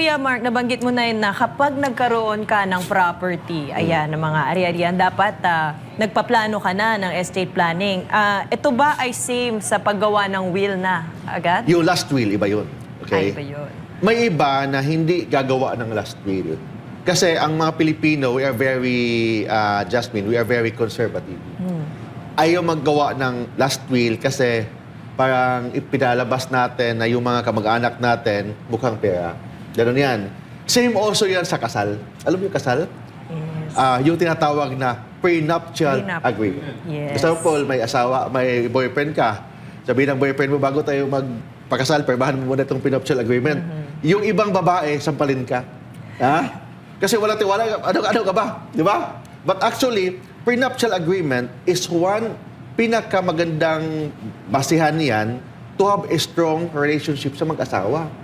Kuya Mark, nabanggit mo na yun na kapag nagkaroon ka ng property, ayan, ng mga ari-arian, dapat nagpaplano ka na ng estate planning. Ito ba ay same sa paggawa ng will na agad? Yung last will, iba yun. Okay? Ay, ba yun? May iba na hindi gagawa ng last will. Kasi ang mga Pilipino, we are very, Jasmine, we are very conservative. Ayaw maggawa ng last will kasi parang ipinalabas natin na yung mga kamag-anak natin mukhang pera. Ganun yan. Same also yan sa kasal. Alam mo yung kasal? Yes. Yung tinatawag na prenuptial Prenup. agreement. Yes. Example, may asawa, may boyfriend ka. Sabihin ng boyfriend mo, bago tayo magpakasal, perbahan mo muna itong prenuptial agreement. Yung ibang babae, sampalin ka. Ha? Kasi wala tiwala. Ano ka ba? Di ba? But actually, prenuptial agreement is one pinakamagandang basihan niyan to have a strong relationship sa mag-asawa.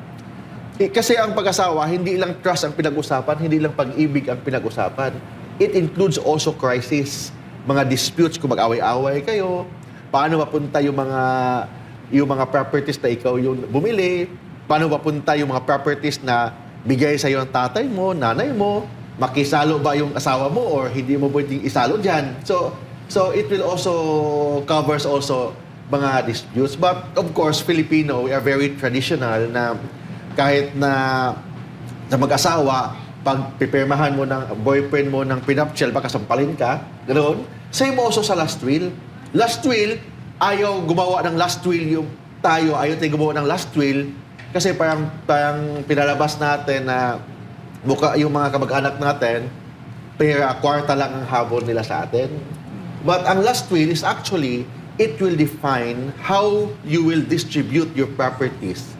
Kasi ang pag-asawa, hindi lang trust ang pinag-usapan, hindi lang pag-ibig ang pinag-usapan. It includes also crisis, mga disputes kung mag-away-away kayo, paano mapunta yung mga properties na ikaw yung bumili, paano mapunta yung mga properties na bigay sa iyo ng tatay mo, nanay mo, makisalo ba yung asawa mo or hindi mo pwedeng isalo diyan. So it will also covers also mga disputes. But of course, Filipino, we are very traditional na kahit na sa mag-asawa, pag pipirmahan mo ng boyfriend mo ng prenuptial, baka sampalin ka, ganoon. Same also sa last will. Last will, ayaw gumawa ng last will yung tayo, ayaw tayo gumawa ng last will kasi parang pinalabas natin na mukha yung mga kamag-anak natin, pera, kwarta lang ang habol nila sa atin. But ang last will is actually, it will define how you will distribute your properties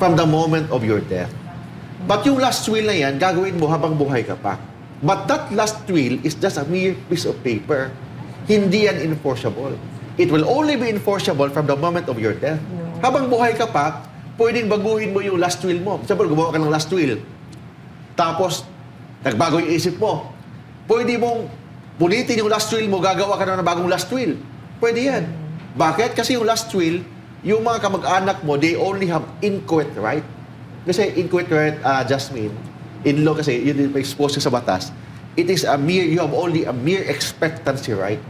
from the moment of your death. But yung last will na yan, gagawin mo habang buhay ka pa. But that last will is just a mere piece of paper. Hindi yan enforceable. It will only be enforceable from the moment of your death. Habang buhay ka pa, pwedeng baguhin mo yung last will mo. Siyempre, gumawa ka ng last will. Tapos, nagbago yung isip mo. Pwede mong punitin yung last will mo, gagawa ka na ng bagong last will. Pwede yan. Bakit? Kasi yung last will, yung mga kamag-anak mo, they only have inchoate right. Kasi inchoate right, Jasmine, in law kasi, yun din pa-expose sa batas, it is a mere, you have only a mere expectancy right.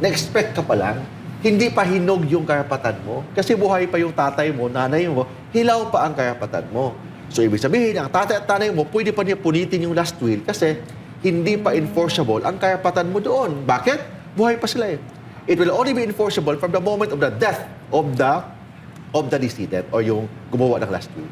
Na-expect ka pa lang, hindi pa hinog yung karapatan mo. Kasi buhay pa yung tatay mo, nanay mo, hilaw pa ang karapatan mo. So, ibig sabihin, ang tatay at nanay mo, pwede pa niya punitin yung last will kasi hindi pa enforceable ang karapatan mo doon. Bakit? Buhay pa sila eh. It will only be enforceable from the moment of the death of the decedent or yung gumawa ng last will.